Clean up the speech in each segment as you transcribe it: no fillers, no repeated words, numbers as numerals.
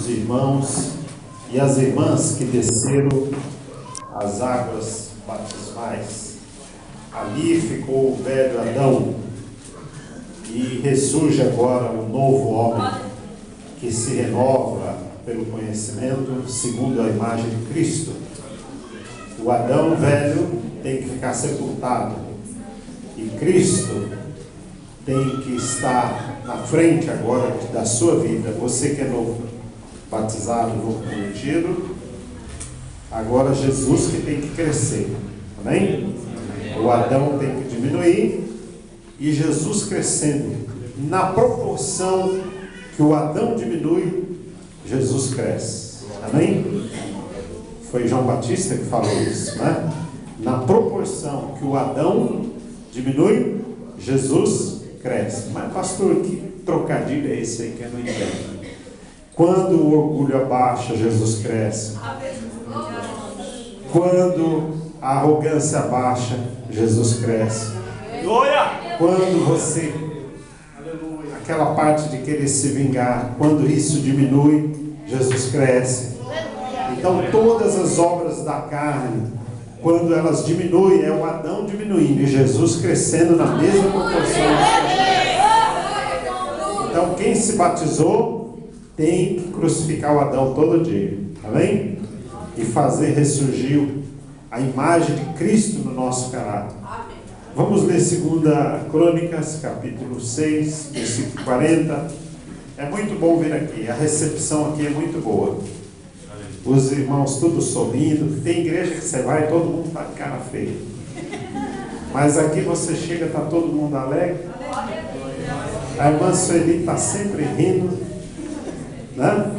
os irmãos e as irmãs que desceram as águas batismais. Ali ficou o velho Adão e ressurge agora um novo homem que se renova pelo conhecimento segundo a imagem de Cristo. O Adão velho tem que ficar sepultado e Cristo tem que estar na frente agora da sua vida. Você que é novo batizado, novo convertido, agora Jesus que tem que crescer, amém? O Adão tem que diminuir e Jesus crescendo na proporção que o Adão diminui, Jesus cresce, amém? Foi João Batista que falou isso, né? Na proporção que o Adão diminui, Jesus cresce. Mas pastor, que trocadilho é esse aí que eu não entendo? Quando o orgulho abaixa, Jesus cresce. Quando a arrogância abaixa, Jesus cresce. Quando você, aquela parte de querer se vingar, quando isso diminui, Jesus cresce. Então todas as obras da carne, quando elas diminuem, é o Adão diminuindo e Jesus crescendo na mesma proporção. Então quem se batizou tem que crucificar o Adão todo dia, amém? E fazer ressurgir a imagem de Cristo no nosso caráter. Vamos ler 2 Crônicas, capítulo 6, versículo 40. É muito bom vir aqui, a recepção aqui é muito boa. Os irmãos todos sorrindo. Tem igreja que você vai e todo mundo está de cara feia. Mas aqui você chega, está todo mundo alegre. A irmã Sueli está sempre rindo, né?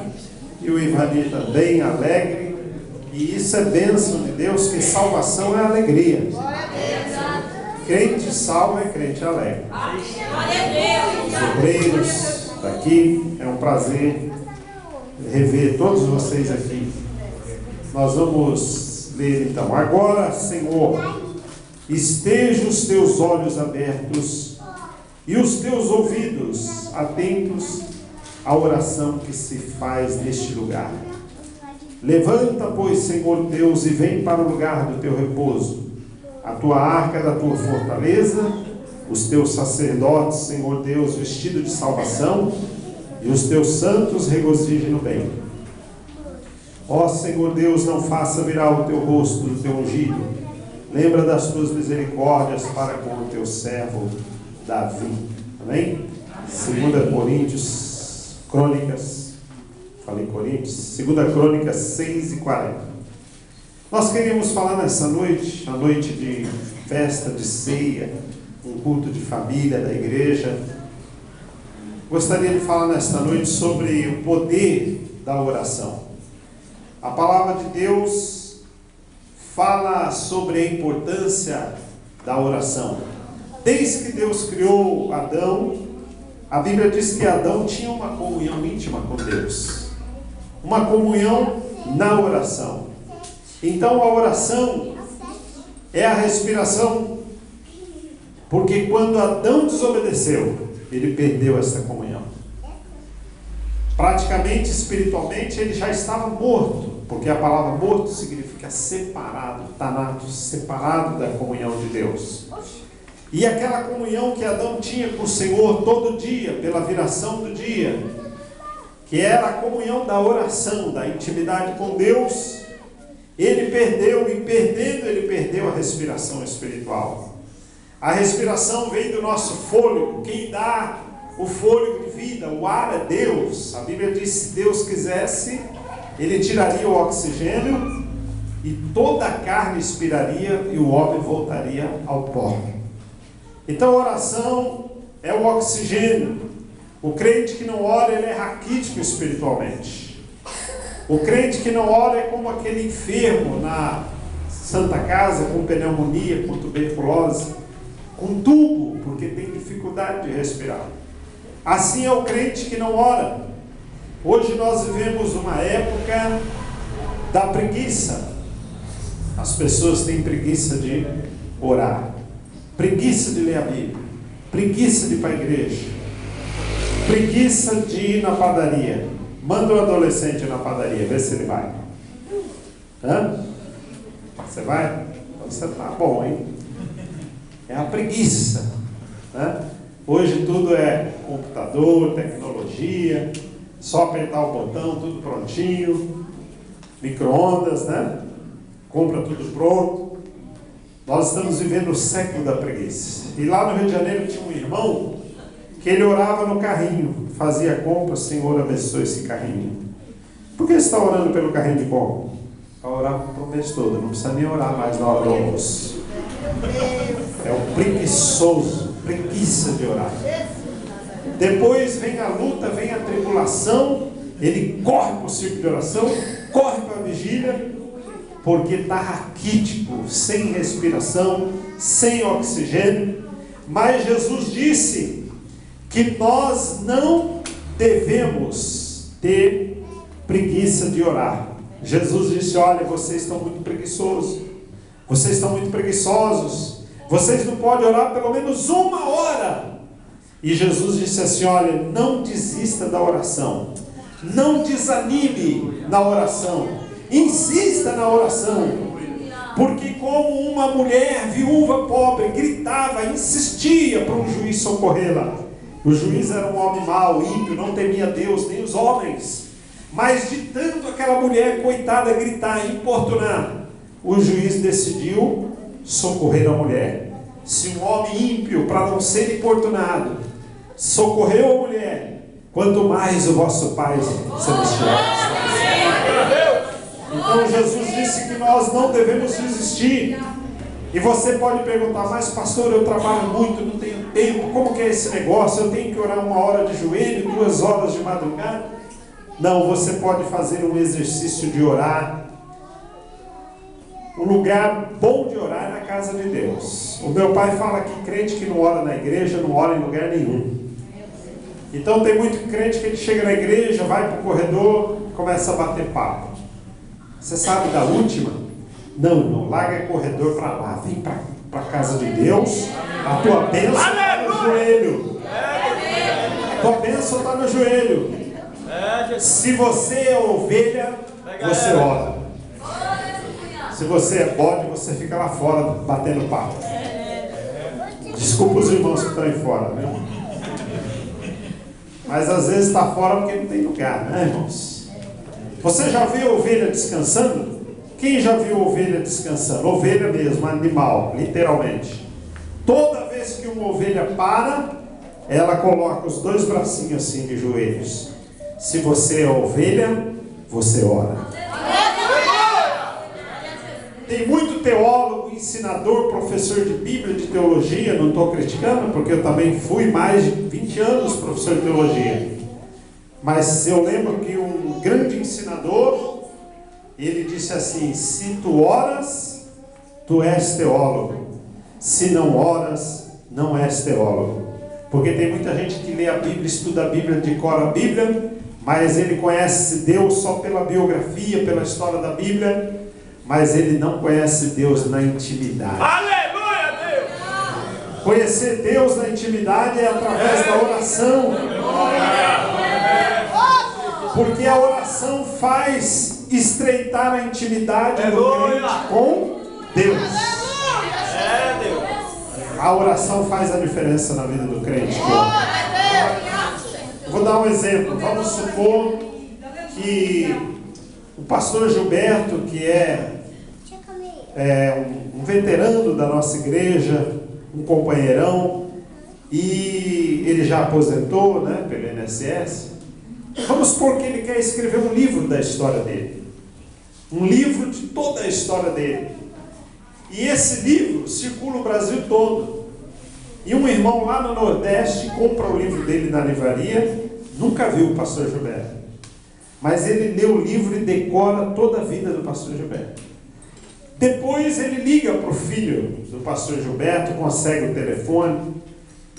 E o Ivani também alegre. E isso é bênção de Deus, que salvação é alegria. Crente salvo é crente alegre. Os obreiros daqui, é um prazer rever todos vocês aqui. Nós vamos ler então. Agora, Senhor, estejam os teus olhos abertos e os teus ouvidos atentos à oração que se faz neste lugar. Levanta, pois, Senhor Deus, e vem para o lugar do teu repouso, a tua arca da tua fortaleza, os teus sacerdotes, Senhor Deus, vestidos de salvação, e os teus santos regozijem no bem. Ó Senhor Deus, não faça virar o teu rosto do teu ungido. Lembra das tuas misericórdias para com o teu servo Davi. Amém? 2 Coríntios, Crônicas, falei Coríntios, 2 Crônicas 6:40. Nós queríamos falar nessa noite, a noite de festa, de ceia, um culto de família da igreja. Gostaria de falar nesta noite sobre o poder da oração. A palavra de Deus fala sobre a importância da oração. Desde que Deus criou Adão, a Bíblia diz que Adão tinha uma comunhão íntima com Deus. Uma comunhão na oração. Então a oração é a respiração, porque quando Adão desobedeceu, ele perdeu essa comunhão. Praticamente, espiritualmente, ele já estava morto, porque a palavra morto significa separado, thanatos, separado da comunhão de Deus. E aquela comunhão que Adão tinha com o Senhor todo dia, pela viração do dia, que era a comunhão da oração, da intimidade com Deus, ele perdeu, e perdendo, ele perdeu a respiração espiritual. A respiração vem do nosso fôlego. Quem dá o fôlego de vida, o ar é Deus. A Bíblia diz que se Deus quisesse, Ele tiraria o oxigênio e toda a carne expiraria e o homem voltaria ao pó. Então a oração é o oxigênio. O crente que não ora, ele é raquítico espiritualmente. O crente que não ora é como aquele enfermo na Santa Casa com pneumonia, com tuberculose, com tubo, porque tem dificuldade de respirar. Assim é o crente que não ora. Hoje nós vivemos uma época da preguiça. As pessoas têm preguiça de orar, preguiça de ler a Bíblia, preguiça de ir para a igreja, preguiça de ir na padaria, Manda um adolescente na padaria, vê se ele vai. Hã? Você vai? Você tá bom, hein? É a preguiça, né? Hoje tudo é computador, tecnologia, só apertar o botão, tudo prontinho, micro-ondas, né? Compra tudo pronto. Nós estamos vivendo o século da preguiça. E lá no Rio de Janeiro tinha um irmão que ele orava no carrinho, fazia compra, Senhor abençoe esse carrinho. Por que você está orando pelo carrinho de compra? Para orar para o mês todo, não precisa nem orar mais na hora do almoço. É o preguiçoso, preguiça de orar. Depois vem a luta, vem a tribulação, ele corre para o círculo de oração, corre para a vigília, porque está raquítico, sem respiração, sem oxigênio. Mas Jesus disse que nós não devemos ter preguiça de orar. Jesus disse: olha, vocês estão muito preguiçosos, vocês estão muito preguiçosos, vocês não podem orar pelo menos 1 hora. E Jesus disse assim: olha, não desista da oração, não desanime na oração, insista na oração, porque como uma mulher viúva pobre gritava, insistia para um juiz socorrê-la. O juiz era um homem mau, ímpio, não temia Deus nem os homens, mas de tanto aquela mulher coitada gritar, importunar, o juiz decidiu socorrer a mulher. Se um homem ímpio, para não ser importunado, socorreu a mulher, quanto mais o vosso Pai Celestial. Então Jesus disse que nós não devemos desistir. E você pode perguntar: mas pastor, eu trabalho muito, não tenho tempo, como que é esse negócio? Eu tenho que orar 1 hora de joelho, 2 horas de madrugada? Não, você pode fazer um exercício de orar. Um lugar bom de orar é na casa de Deus. O meu pai fala que crente que não ora na igreja não ora em lugar nenhum. Então tem muito crente que ele chega na igreja, vai para o corredor, começa a bater papo. Você sabe da última? Não, larga o corredor para lá, vem para a casa de Deus, a tua bênção está no joelho. A tua bênção está no joelho. Se você é ovelha, você ora. Se você é bode, você fica lá fora batendo papo. Desculpa os irmãos que estão aí fora, né? Mas às vezes está fora porque não tem lugar, né, irmãos? Você já viu ovelha descansando? Quem já viu ovelha descansando? Ovelha mesmo, animal, literalmente. Toda vez que uma ovelha para, ela coloca os 2 bracinhos assim de joelhos. Se você é ovelha, você ora. Tem muito teólogo, ensinador, professor de Bíblia, de teologia, não estou criticando, porque eu também fui mais de 20 anos professor de teologia. Mas eu lembro que um grande ensinador, ele disse assim: se tu oras, tu és teólogo. Se não oras, não és teólogo. Porque tem muita gente que lê a Bíblia, estuda a Bíblia, decora a Bíblia, mas ele conhece Deus só pela biografia, pela história da Bíblia, mas ele não conhece Deus na intimidade. Aleluia, Deus! Conhecer Deus na intimidade é através da oração. Porque a oração faz estreitar a intimidade do crente com Deus. A oração faz a diferença na vida do crente. Vou dar um exemplo. Vamos supor que o pastor Gilberto, que é um veterano da nossa igreja, um companheirão, e ele já aposentou, né, pelo INSS. Vamos supor que ele quer escrever um livro da história dele. Um livro de toda a história dele. E esse livro circula o Brasil todo. E um irmão lá no Nordeste compra o livro dele na livraria, nunca viu o pastor Gilberto. Mas ele lê o livro e decora toda a vida do pastor Gilberto. Depois ele liga para o filho do pastor Gilberto, consegue o telefone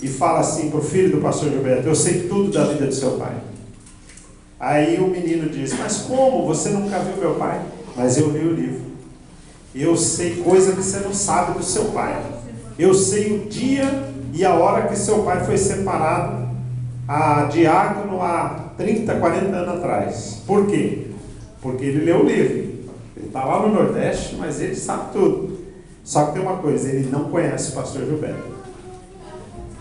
e fala assim para o filho do pastor Gilberto: eu sei tudo da vida do seu pai. Aí o menino diz: mas como? Você nunca viu meu pai? Mas eu li o livro. Eu sei coisa que você não sabe do seu pai. Eu sei o dia e a hora que seu pai foi separado a diácono, a 30, 40 anos atrás. Por quê? Porque ele leu o livro. Ele está lá no Nordeste, mas ele sabe tudo. Só que tem uma coisa, ele não conhece o pastor Gilberto.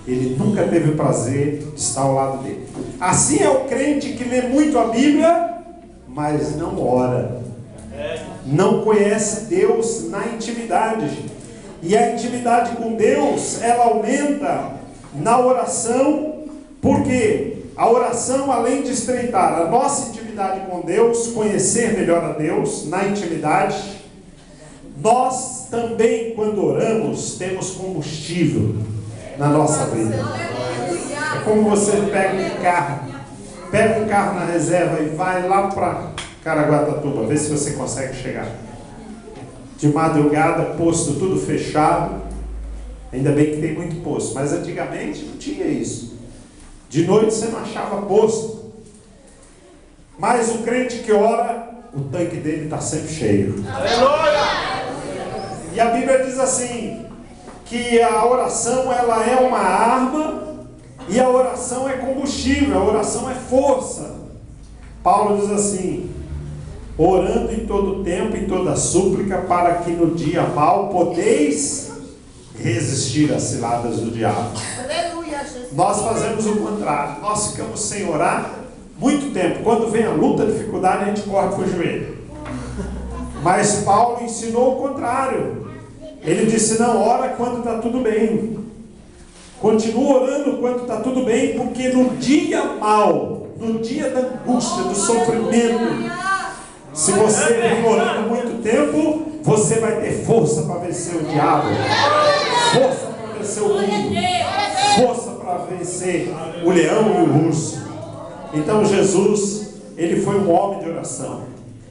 Ele nunca teve o prazer de estar ao lado dele. Assim é o crente que lê muito a Bíblia, mas não ora. Não conhece Deus na intimidade. E a intimidade com Deus, ela aumenta na oração, porque a oração, além de estreitar a nossa intimidade com Deus, conhecer melhor a Deus na intimidade, nós também, quando oramos, temos combustível na nossa vida. É como você pega um carro na reserva e vai lá para Caraguatatuba, vê se você consegue chegar. De madrugada, posto tudo fechado. Ainda bem que tem muito posto, mas antigamente não tinha isso. De noite você não achava posto. Mas o crente que ora, o tanque dele está sempre cheio. E a Bíblia diz assim, que a oração ela é uma arma, e a oração é combustível, a oração é força. Paulo diz assim: orando em todo tempo, em toda súplica, para que no dia mau podeis resistir às ciladas do diabo. Nós fazemos o contrário, nós ficamos sem orar muito tempo. Quando vem a luta, a dificuldade, a gente corre para o joelho. Mas Paulo ensinou o contrário. Ele disse: não, ora quando está tudo bem. Continua orando quando está tudo bem, porque no dia mau, no dia da angústia, do sofrimento, se você vem orando muito tempo, você vai ter força para vencer o diabo, força para vencer o mundo, força para vencer o leão e o urso. Então Jesus, ele foi um homem de oração.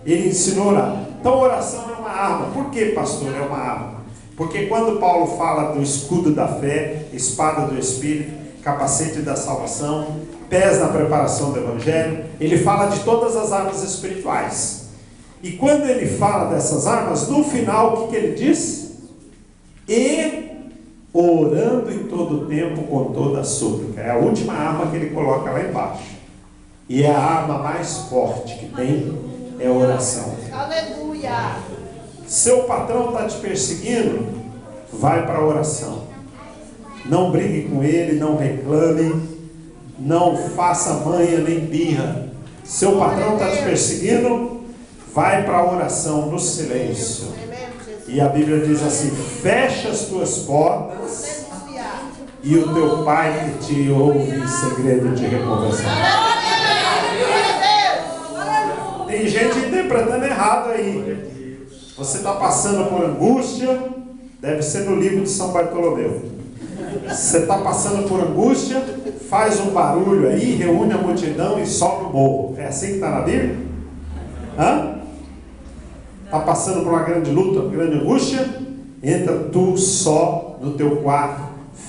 Ele ensinou a orar. Então a oração é uma arma. Por que, pastor, é uma arma? Porque quando Paulo fala do escudo da fé, espada do Espírito, capacete da salvação, pés na preparação do Evangelho, ele fala de todas as armas espirituais. E quando ele fala dessas armas, no final o que ele diz? E orando em todo tempo com toda a súplica. É a última arma que ele coloca lá embaixo. E a arma mais forte que tem é a oração. Aleluia! Seu patrão está te perseguindo, vai para a oração. Não brigue com ele, não reclame, não faça manha nem birra. Seu patrão está te perseguindo, vai para a oração no silêncio. E a Bíblia diz assim: fecha as tuas portas e o teu pai que te ouve em segredo te recompensará. Tem gente interpretando errado aí. Você está passando por angústia, deve ser no livro de São Bartolomeu. Você está passando por angústia, faz um barulho aí, reúne a multidão e sobe o morro. É assim que está na Bíblia? Está passando por uma grande luta, uma grande angústia? Entra tu só no teu quarto,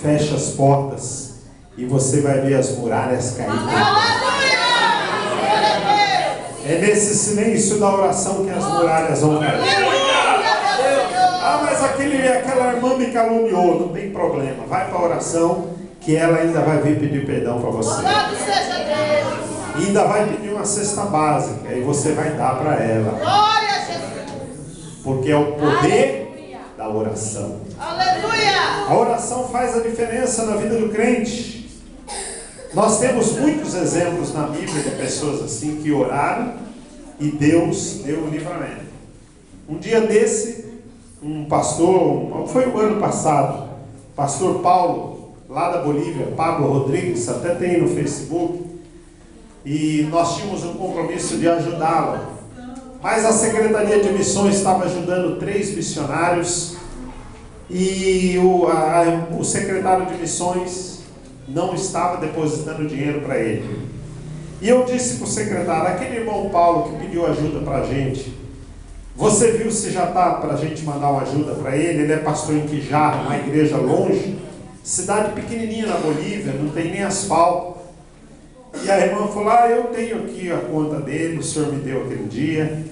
fecha as portas e você vai ver as muralhas caindo. É nesse silêncio da oração que as muralhas vão cair. Ah, mas aquela irmã me caluniou. Não tem problema. Vai para a oração que ela ainda vai vir pedir perdão para você. E ainda vai pedir uma cesta básica. E você vai dar para ela. Porque é o poder da oração. A oração faz a diferença na vida do crente. Nós temos muitos exemplos na Bíblia de pessoas assim que oraram e Deus deu o livramento. Um dia desse, um pastor, foi o ano passado, pastor Paulo, lá da Bolívia, Pablo Rodrigues, até tem no Facebook, e nós tínhamos um compromisso de ajudá-lo. Mas a Secretaria de Missões estava ajudando 3 missionários e o secretário de Missões não estava depositando dinheiro para ele. E eu disse para o secretário: aquele irmão Paulo que pediu ajuda para a gente, você viu se já está para a gente mandar uma ajuda para ele? Ele é pastor em Quijar, uma igreja longe, cidade pequenininha na Bolívia, não tem nem asfalto. E a irmã falou: eu tenho aqui a conta dele, o senhor me deu aquele dia,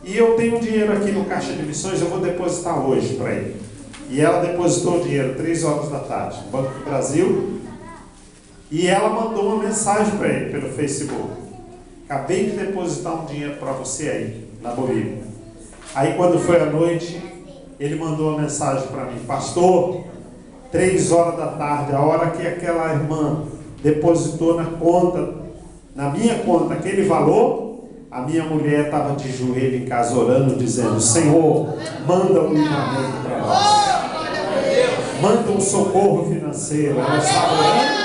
e eu tenho dinheiro aqui no Caixa de Missões, eu vou depositar hoje para ele. E ela depositou o dinheiro 3 horas da tarde, no Banco do Brasil. E ela mandou uma mensagem para ele pelo Facebook. acabei de depositar um dinheiro para você aí, na Bolívia. Aí quando foi à noite, ele mandou uma mensagem para mim: pastor, 3 horas da tarde, a hora que aquela irmã depositou na minha conta aquele valor, a minha mulher estava de joelho em casa orando, dizendo: Senhor, manda um livramento para nós, manda um socorro financeiro. Ela estava orando.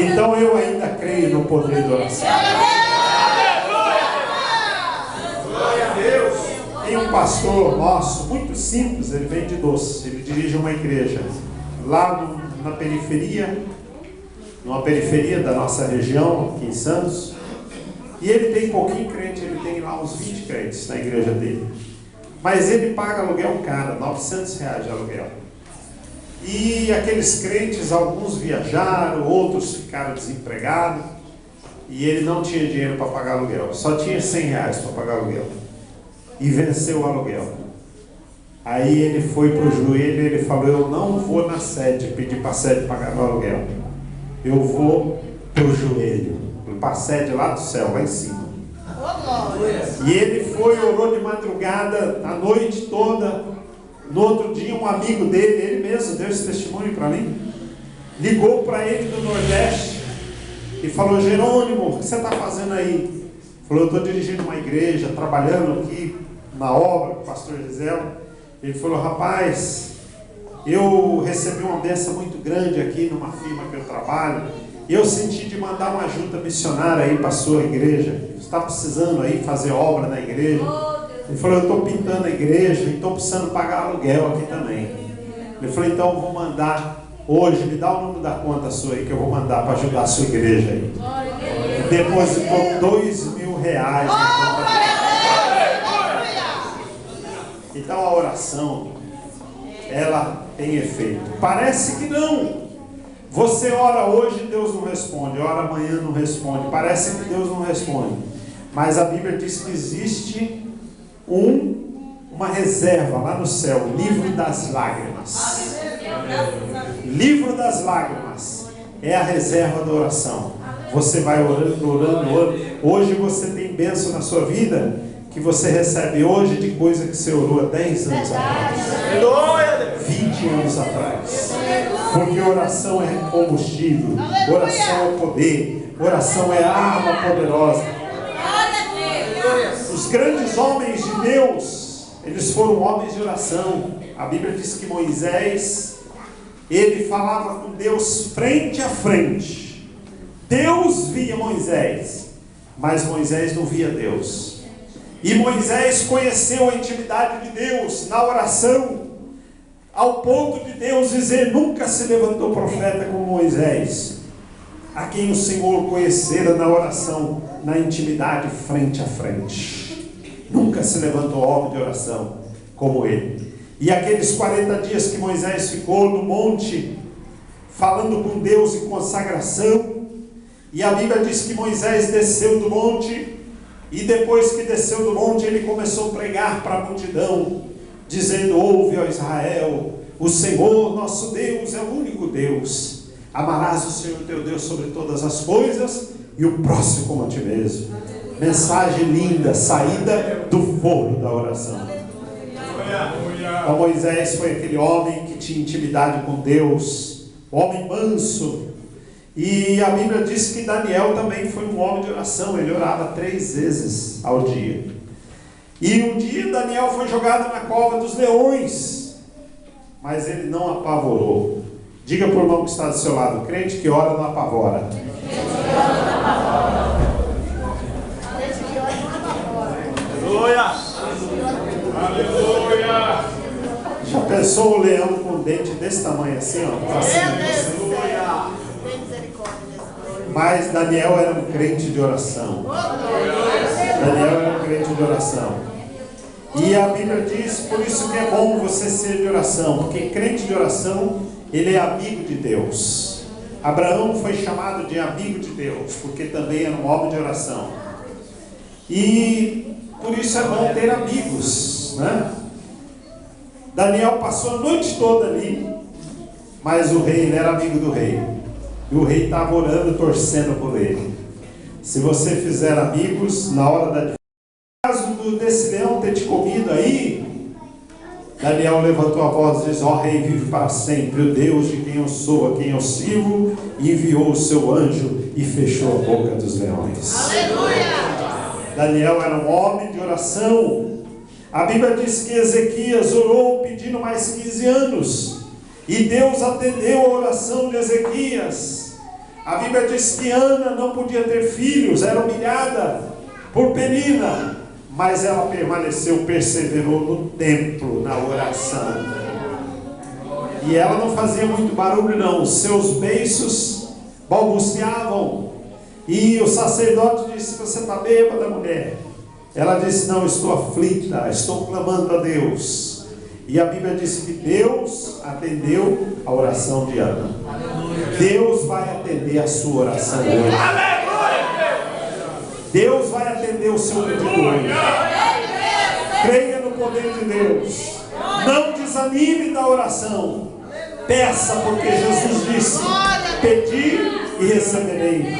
Então eu ainda creio no poder da oração. Tem um pastor nosso, muito simples, ele vende doce, ele dirige uma igreja lá na periferia, numa periferia da nossa região, aqui em Santos, e ele tem pouquinho crente, ele tem lá uns 20 crentes na igreja dele, mas ele paga aluguel caro, R$900 de aluguel. E aqueles crentes, alguns viajaram, outros ficaram desempregados, e ele não tinha dinheiro para pagar aluguel, só tinha R$100 para pagar aluguel, e venceu o aluguel. Aí ele foi para o joelho e ele falou: eu não vou na sede pedir para a sede pagar o aluguel, eu vou para o joelho, para a sede lá do céu, lá em cima. E ele foi, orou de madrugada, a noite toda. No outro dia, um amigo dele, ele mesmo deu esse testemunho para mim, ligou para ele do Nordeste e falou: Jerônimo, o que você está fazendo aí? Ele falou: eu estou dirigindo uma igreja, trabalhando aqui na obra com o pastor Gisele. Ele falou: rapaz, eu recebi uma bênção muito grande aqui numa firma que eu trabalho, e eu senti de mandar uma ajuda missionária aí para a sua igreja. Você está precisando aí fazer obra na igreja? Ele falou: eu estou pintando a igreja e estou precisando pagar aluguel aqui também. Ele falou: então eu vou mandar hoje, me dá o número da conta sua aí que eu vou mandar para ajudar a sua igreja aí. E depositou R$2.000 na conta dele. Então a oração, ela tem efeito. Parece que não. Você ora hoje e Deus não responde, ora amanhã não responde, parece que Deus não responde. Mas a Bíblia diz que existe uma reserva lá no céu, o livro das lágrimas. Livro das lágrimas é a reserva da oração. Você vai orando, orando, orando. Hoje você tem bênção na sua vida que você recebe hoje de coisa que você orou há 10 anos atrás, 20 anos atrás. Porque oração é combustível, oração é poder, oração é arma poderosa. Os grandes homens de Deus, eles foram homens de oração. A Bíblia diz que Moisés, ele falava com Deus frente a frente. Deus via Moisés, mas Moisés não via Deus. E Moisés conheceu a intimidade de Deus na oração, ao ponto de Deus dizer: nunca se levantou profeta como Moisés, a quem o Senhor conhecera na oração, na intimidade frente a frente. Nunca se levantou homem de oração como ele. E aqueles 40 dias que Moisés ficou no monte, falando com Deus em consagração, e a Bíblia diz que Moisés desceu do monte, e depois que desceu do monte, ele começou a pregar para a multidão, dizendo: ouve, ó Israel, o Senhor nosso Deus é o único Deus. Amarás o Senhor teu Deus sobre todas as coisas, e o próximo como a ti mesmo. Mensagem linda, saída do forno da oração. Então Moisés foi aquele homem que tinha intimidade com Deus, homem manso. E a Bíblia diz que Daniel também foi um homem de oração. Ele orava 3 vezes ao dia. E um dia Daniel foi jogado na cova dos leões, mas ele não apavorou. Diga para o irmão que está do seu lado: crente que ora não apavora. Aleluia! Aleluia! Já pensou o leão com um dente desse tamanho assim, ó? Assim, mas Daniel era um crente de oração. Daniel era um crente de oração. E a Bíblia diz, por isso que é bom você ser de oração, porque crente de oração, ele é amigo de Deus. Abraão foi chamado de amigo de Deus, porque também era um homem de oração. E por isso é bom ter amigos, né? Daniel passou a noite toda ali, mas o rei, ele era amigo do rei. E o rei estava orando, torcendo por ele. Se você fizer amigos, na hora da caso desse leão ter te comido aí, Daniel levantou a voz e disse: ó rei, vive para sempre, o Deus de quem eu sou, a quem eu sirvo, e enviou o seu anjo e fechou a boca dos leões. Aleluia! Daniel era um homem de oração. A Bíblia diz que Ezequias orou pedindo mais 15 anos, e Deus atendeu a oração de Ezequias. A Bíblia diz que Ana não podia ter filhos, era humilhada por Penina, mas ela permaneceu, perseverou no templo, na oração. E ela não fazia muito barulho não, os seus beiços balbuciavam. E o sacerdote disse: você está bêbada, mulher? Ela disse: não, estou aflita, estou clamando a Deus. E a Bíblia diz que Deus atendeu a oração de Ana. Deus vai atender a sua oração hoje. Deus vai atender o seu pedido hoje. Creia no poder de Deus. Não desanime da oração. Peça, porque Jesus disse: pedi e recebereis.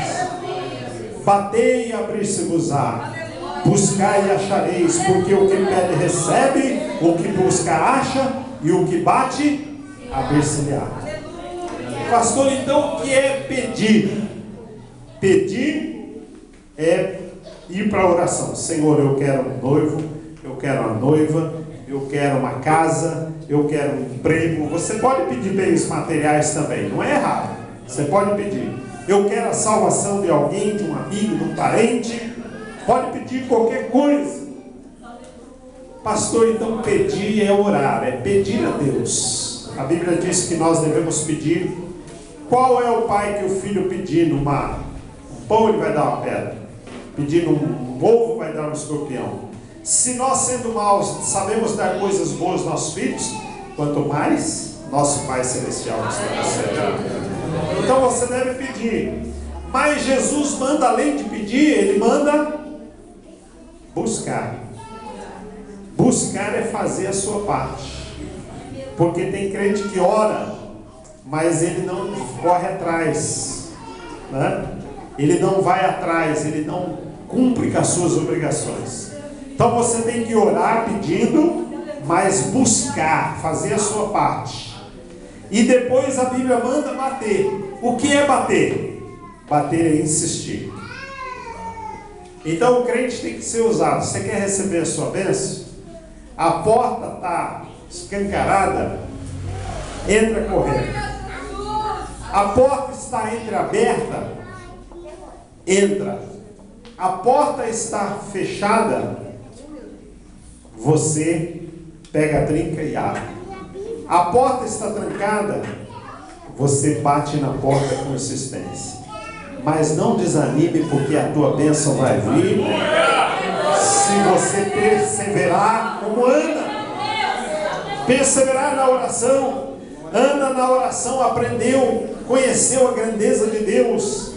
Batei e abrir-se-vos-á. Buscai e achareis, porque o que pede recebe, o que busca acha, e o que bate, abrir-se-lhe-á. Pastor, então o que é pedir? Pedir é ir para a oração. Senhor, eu quero um noivo, eu quero uma noiva, eu quero uma casa, eu quero um emprego. Você pode pedir bens materiais também, não é errado. Você pode pedir. Eu quero a salvação de alguém, de um amigo, de um parente. Pode pedir qualquer coisa. Pastor, então pedir é orar, é pedir a Deus. A Bíblia diz que nós devemos pedir. Qual é o pai que o filho pedindo um pão, ele vai dar uma pedra? Pedindo um ovo, vai dar um escorpião. Se nós, sendo maus, sabemos dar coisas boas aos nossos filhos, quanto mais nosso Pai Celestial que está no céu. Então você deve pedir. Mas Jesus manda, além de pedir, ele manda buscar. Buscar é fazer a sua parte. Porque tem crente que ora, mas ele não corre atrás, né? Ele não vai atrás, ele não cumpre com as suas obrigações. Então você tem que orar pedindo, mas buscar, fazer a sua parte. E depois a Bíblia manda bater. O que é bater? Bater é insistir. Então o crente tem que ser usado. Você quer receber a sua bênção? A porta está escancarada, entra correndo. A porta está entreaberta, entra. A porta está fechada, você pega a trinca e abre. A porta está trancada, você bate na porta com insistência. Mas não desanime, porque a tua bênção vai vir se você perseverar como Ana. Perseverar na oração. Ana na oração aprendeu, conheceu a grandeza de Deus.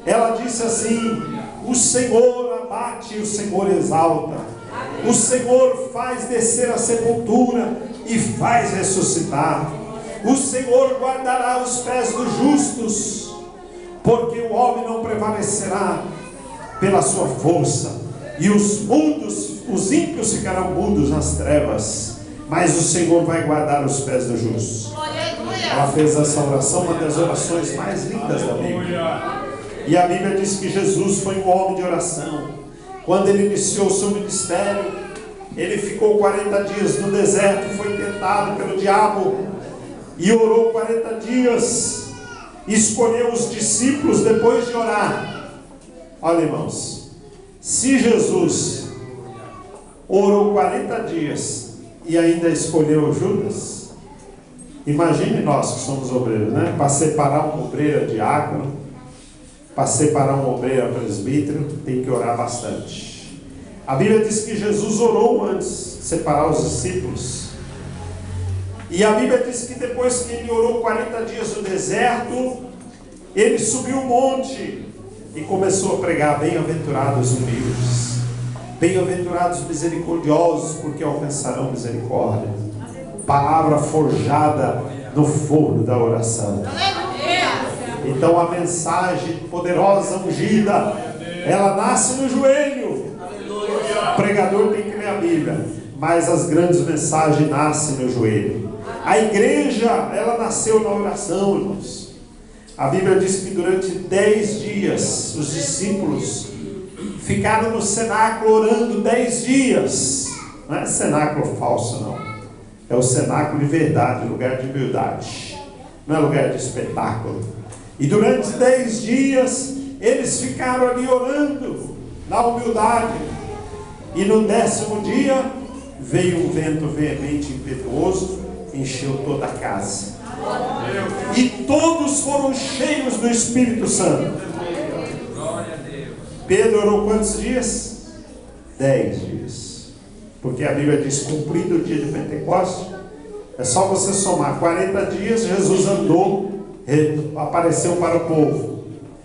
Ela disse assim: o Senhor abate e o Senhor exalta. O Senhor faz descer a sepultura e faz ressuscitar. O Senhor guardará os pés dos justos, porque o homem não prevalecerá pela sua força. E os mudos, os ímpios ficarão mudos nas trevas, mas o Senhor vai guardar os pés dos justos. Ela fez essa oração, uma das orações mais lindas da Bíblia. E a Bíblia diz que Jesus foi um homem de oração. Quando ele iniciou o seu ministério, ele ficou 40 dias no deserto, foi tentado pelo diabo e orou 40 dias. Escolheu os discípulos depois de orar. Olha, irmãos, se Jesus orou 40 dias e ainda escolheu Judas, imagine nós que somos obreiros, né? Para separar um obreiro a diácono, para separar um obreiro a presbítero, tem que orar bastante. A Bíblia diz que Jesus orou antes de separar os discípulos. E a Bíblia diz que depois que ele orou 40 dias no deserto, ele subiu o monte e começou a pregar: bem-aventurados os humildes, bem-aventurados os misericordiosos, porque alcançarão misericórdia. Palavra forjada no forno da oração. Então a mensagem poderosa, ungida, Ela nasce no joelho. O pregador tem que ler a Bíblia, mas as grandes mensagens nascem no joelho. A igreja, ela nasceu na oração, irmãos. A Bíblia diz que durante 10 dias os discípulos ficaram no cenáculo orando 10 dias. Não é cenáculo falso, não. É o cenáculo de verdade, lugar de humildade. Não é lugar de espetáculo. E durante 10 dias eles ficaram ali orando na humildade. E no 10º dia veio um vento veemente e impetuoso, encheu toda a casa. E todos foram cheios do Espírito Santo. Pedro orou quantos dias? 10 dias. Porque a Bíblia diz, cumprido o dia de Pentecostes, é só você somar 40 dias, Jesus andou, apareceu para o povo.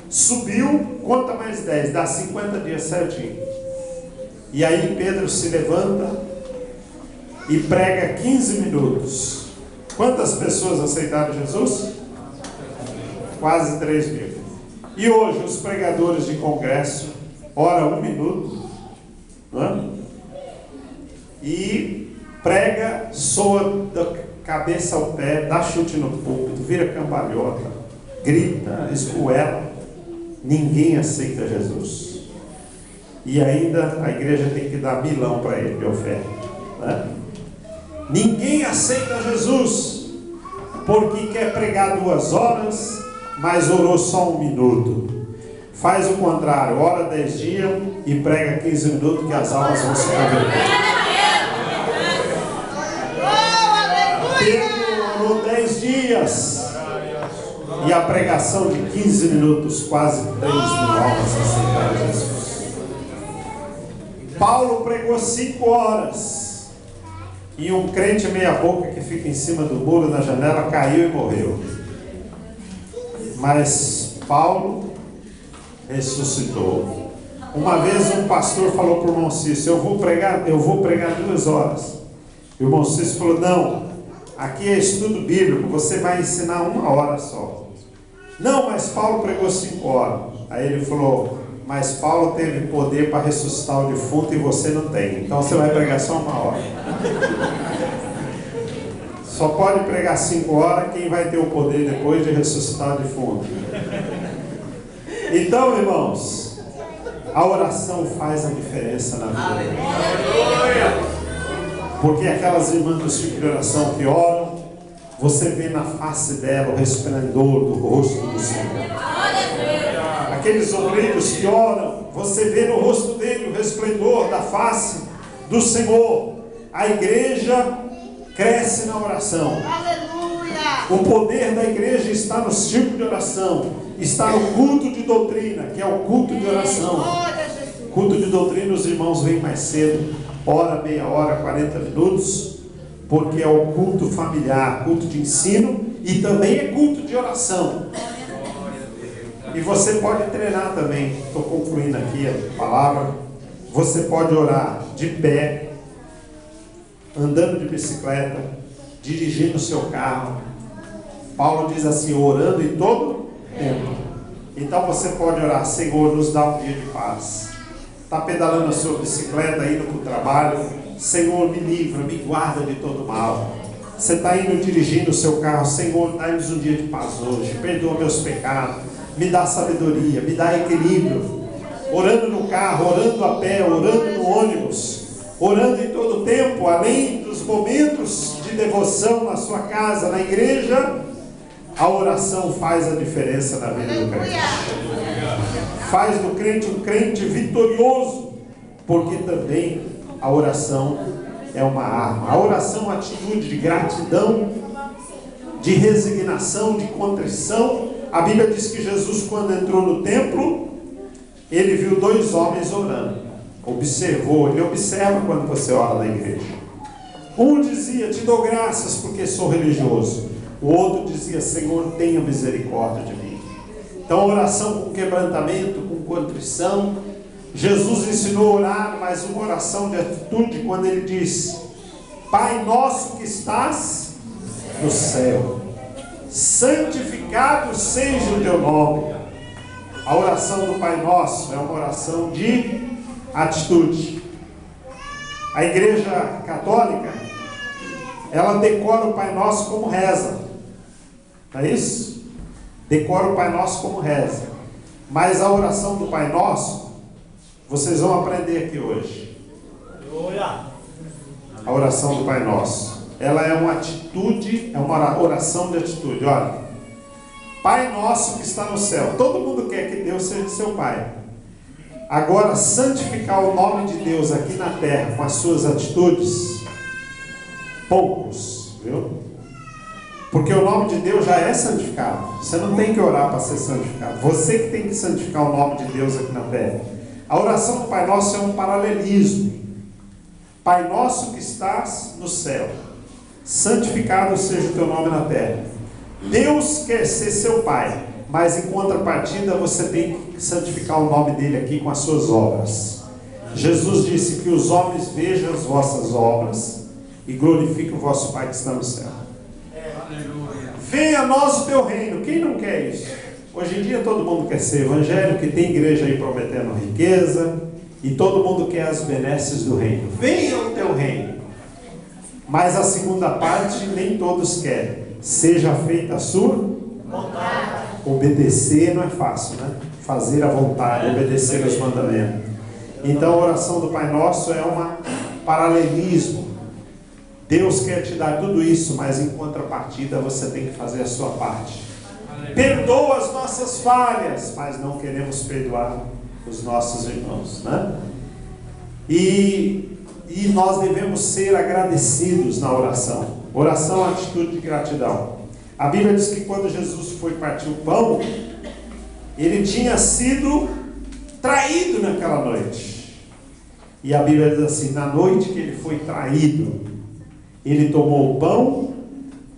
Subiu, conta mais 10, dá 50 dias certinho. E aí Pedro se levanta e prega 15 minutos. Quantas pessoas aceitaram Jesus? Quase 3 mil. E hoje os pregadores de congresso oram 1 minuto, não é? E prega, soa da cabeça ao pé, dá chute no púlpito, vira cambalhota, grita, espuela. Ninguém aceita Jesus. E ainda a igreja tem que dar milão para ele de oferta, né? Ninguém aceita Jesus porque quer pregar 2 horas, mas orou só 1 minuto. Faz o contrário, ora 10 dias e prega 15 minutos, que as almas vão se converter. Pedro orou 10 dias e a pregação de 15 minutos, quase 3 mil almas aceitaram Jesus. Paulo pregou 5 horas. E um crente meia boca que fica em cima do muro na janela caiu e morreu. Mas Paulo ressuscitou. Uma vez um pastor falou para o irmão Cício, eu vou pregar 2 horas. E o irmão Cício falou, não, aqui é estudo bíblico, você vai ensinar 1 hora só. Não, mas Paulo pregou 5 horas. Aí ele falou, mas Paulo teve poder para ressuscitar o defunto e você não tem. Então você vai pregar só 1 hora. Só pode pregar 5 horas quem vai ter o poder depois de ressuscitar o defunto. Então, irmãos, a oração faz a diferença na vida. Porque aquelas irmãs do ciclo de oração que oram, você vê na face dela o resplendor do rosto do Senhor. Aqueles obreiros que oram, você vê no rosto dele o resplendor da face do Senhor. A igreja cresce na oração. O poder da igreja está no círculo de oração, está no culto de doutrina, que é o culto de oração. Culto de doutrina, os irmãos vêm mais cedo, hora, meia hora, 40 minutos, porque é o culto familiar, culto de ensino e também é culto de oração. E você pode treinar também. Estou concluindo aqui a palavra. Você pode orar de pé, andando de bicicleta, dirigindo o seu carro. Paulo diz assim, orando em todo tempo. Então você pode orar, Senhor, nos dá um dia de paz. Está pedalando a sua bicicleta, indo para o trabalho, Senhor, me livra, me guarda de todo mal. Você está indo dirigindo o seu carro, Senhor, dá-nos um dia de paz hoje, perdoa meus pecados, me dá sabedoria, me dá equilíbrio. Orando no carro, orando a pé, orando no ônibus, orando em todo tempo, além dos momentos de devoção na sua casa, na igreja, a oração faz a diferença na vida do crente. Faz do crente um crente vitorioso, porque também a oração é uma arma. A oração é uma atitude de gratidão, de resignação, de contrição. A Bíblia diz que Jesus, quando entrou no templo, ele viu 2 homens orando. Ele observa quando você ora na igreja. Um dizia, te dou graças porque sou religioso. O outro dizia, Senhor, tenha misericórdia de mim. Então, oração com quebrantamento, com contrição. Jesus ensinou a orar, mas uma oração de atitude, quando ele diz, Pai nosso que estás no céu, santificado seja o teu nome, A oração do Pai Nosso é uma oração de atitude. A Igreja Católica, ela decora o Pai Nosso como reza. Não é isso? Decora o Pai Nosso como reza. Mas a oração do Pai Nosso, vocês vão aprender aqui hoje. A oração do Pai Nosso, ela é uma atitude, é uma oração de atitude. Olha, Pai Nosso que está no céu. Todo mundo quer que Deus seja seu Pai. Agora, santificar o nome de Deus aqui na terra com as suas atitudes, poucos, viu? Porque o nome de Deus já é santificado. Você não tem que orar para ser santificado. Você que tem que santificar o nome de Deus aqui na terra. A oração do Pai Nosso é um paralelismo. Pai Nosso que estás no céu, santificado seja o teu nome na terra. Deus quer ser seu Pai, mas em contrapartida você tem que santificar o nome dele aqui com as suas obras. Jesus disse que os homens vejam as vossas obras e glorifiquem o vosso Pai que está no céu. Venha a nós o teu reino. Quem não quer isso? Hoje em dia todo mundo quer ser evangélico, tem igreja aí prometendo riqueza, e todo mundo quer as benesses do reino. Venha o teu reino. Mas a segunda parte nem todos querem. Seja feita a sua vontade. Obedecer não é fácil, né? Fazer a vontade, obedecer aos mandamentos. Então a oração do Pai Nosso é um paralelismo. Deus quer te dar tudo isso, mas em contrapartida você tem que fazer a sua parte. Perdoa as nossas falhas, mas não queremos perdoar os nossos irmãos, né? E nós devemos ser agradecidos na oração. Oração é uma atitude de gratidão. A Bíblia diz que quando Jesus foi partir o pão, ele tinha sido traído naquela noite. E a Bíblia diz assim: na noite que ele foi traído, ele tomou o pão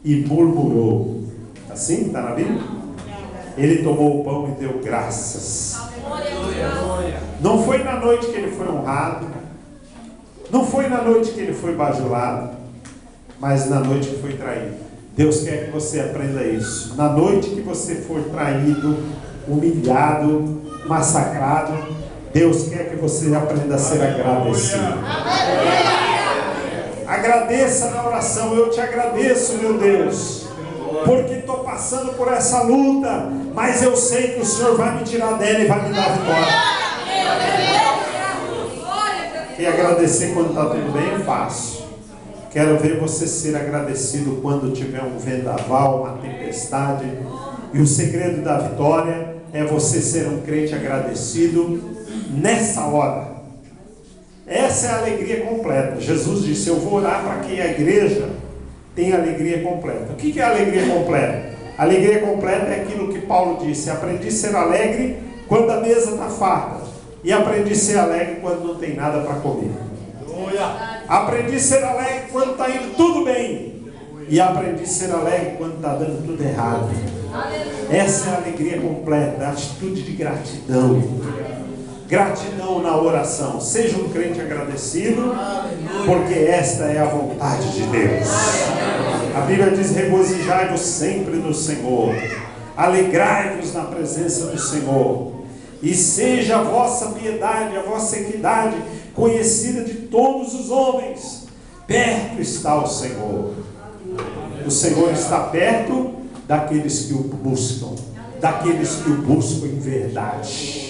e murmurou. Assim? Está na Bíblia? Ele tomou o pão e deu graças. Não foi na noite que ele foi honrado, não foi na noite que ele foi bajulado, mas na noite que foi traído. Deus quer que você aprenda isso. Na noite que você for traído, humilhado, massacrado, Deus quer que você aprenda a ser agradecido. Agradeça na oração. Eu te agradeço, meu Deus, porque estou passando por essa luta, mas eu sei que o Senhor vai me tirar dela e vai me dar vitória. E agradecer quando está tudo bem é fácil. Quero ver você ser agradecido quando tiver um vendaval, uma tempestade. E o segredo da vitória é você ser um crente agradecido nessa hora. Essa é a alegria completa. Jesus disse: eu vou orar para que a igreja tenha alegria completa. O que é a alegria completa? A alegria completa é aquilo que Paulo disse: aprendi a ser alegre quando a mesa está farta, e aprendi a ser alegre quando não tem nada para comer. Aprendi a ser alegre quando está indo tudo bem, e aprendi a ser alegre quando está dando tudo errado. Essa é a alegria completa, a atitude de gratidão. Gratidão na oração. Seja um crente agradecido, porque esta é a vontade de Deus. A Bíblia diz: regozijai-vos sempre no Senhor, alegrai-vos na presença do Senhor, e seja a vossa piedade, a vossa equidade conhecida de todos os homens. Perto está o Senhor. O Senhor está perto daqueles que o buscam, daqueles que o buscam em verdade.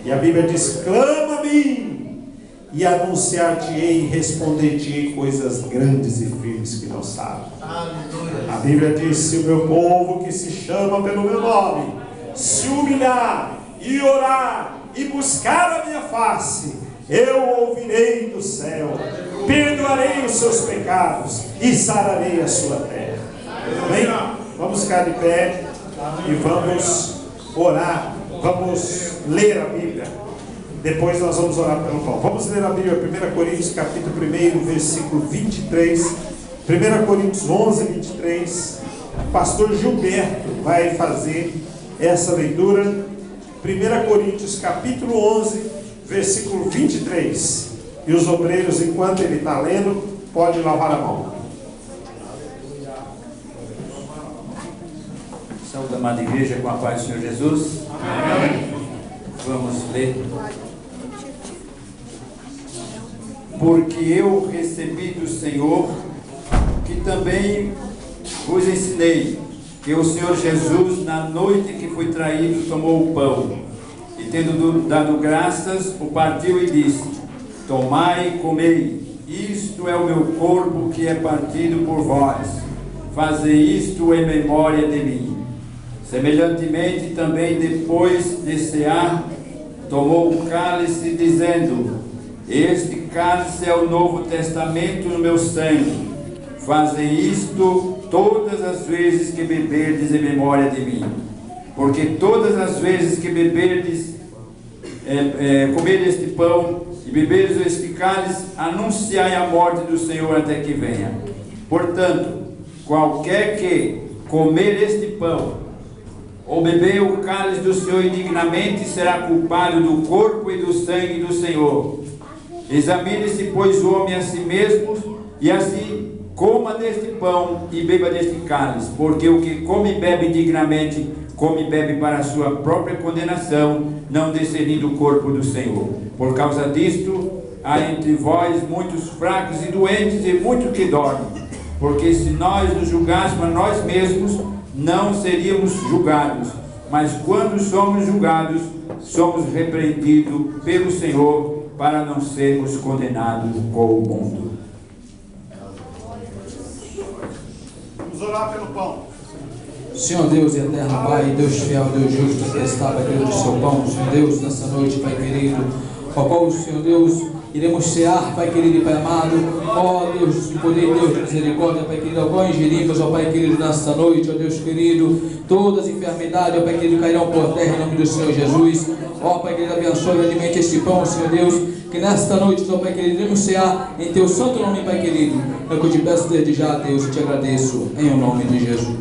E a Bíblia diz: clama a mim, e anunciar-te-ei e responder-te-ei coisas grandes e firmes que não sabes. A Bíblia diz: se o meu povo que se chama pelo meu nome se humilhar e orar e buscar a minha face, eu ouvirei do céu, perdoarei os seus pecados e sararei a sua terra. Amém? Vamos ficar de pé e vamos orar. Vamos ler a Bíblia. Depois nós vamos orar pelo pão. Vamos ler a Bíblia, 1 Coríntios capítulo 1, versículo 23. 1 Coríntios 11, 23. O pastor Gilberto vai fazer essa leitura. 1 Coríntios capítulo 11, versículo 23. E os obreiros, enquanto ele está lendo, podem lavar a mão. Saúde, amada igreja, com a paz do Senhor Jesus. Amém. Vamos ler. Porque eu recebi do Senhor, que também vos ensinei, que o Senhor Jesus, na noite que foi traído, tomou o pão, e tendo dado graças, o partiu e disse: tomai e comei, isto é o meu corpo que é partido por vós, fazei isto em memória de mim. Semelhantemente também, depois de cear, tomou o cálice, dizendo: este cálice é o Novo Testamento no meu sangue. Fazei isto todas as vezes que beberdes em memória de mim. Porque todas as vezes que beberdes, comerdes este pão e beberdes este cálice, anunciai a morte do Senhor até que venha. Portanto, qualquer que comer este pão ou beber o cálice do Senhor indignamente será culpado do corpo e do sangue do Senhor. Examine-se, pois, o homem a si mesmo, e assim coma deste pão e beba deste cálice, porque o que come e bebe indignamente, come e bebe para a sua própria condenação, não discernindo o corpo do Senhor. Por causa disto, há entre vós muitos fracos e doentes e muitos que dormem. Porque se nós nos julgássemos a nós mesmos, não seríamos julgados. Mas quando somos julgados, somos repreendidos pelo Senhor, para não sermos condenados com o mundo. Vamos orar pelo pão. Senhor Deus e eterno Pai, Deus fiel, Deus justo, que está, Pai querido, do seu pão, Senhor Deus, nessa noite, Pai querido, ao qual, Senhor Deus, iremos cear, Pai querido e Pai amado, ó Deus de poder, Deus de misericórdia, Pai querido, ao qual ingerimos, ó Pai querido, nesta noite, ó Deus querido, todas as enfermidades, ó Pai querido, cairão por terra em nome do Senhor Jesus. Ó Pai querido, abençoe e alimente este pão, Senhor Deus, que nesta noite, ó Pai querido, iremos cear em Teu santo nome, Pai querido. É o que eu te peço desde já, Deus, e te agradeço, em o nome de Jesus.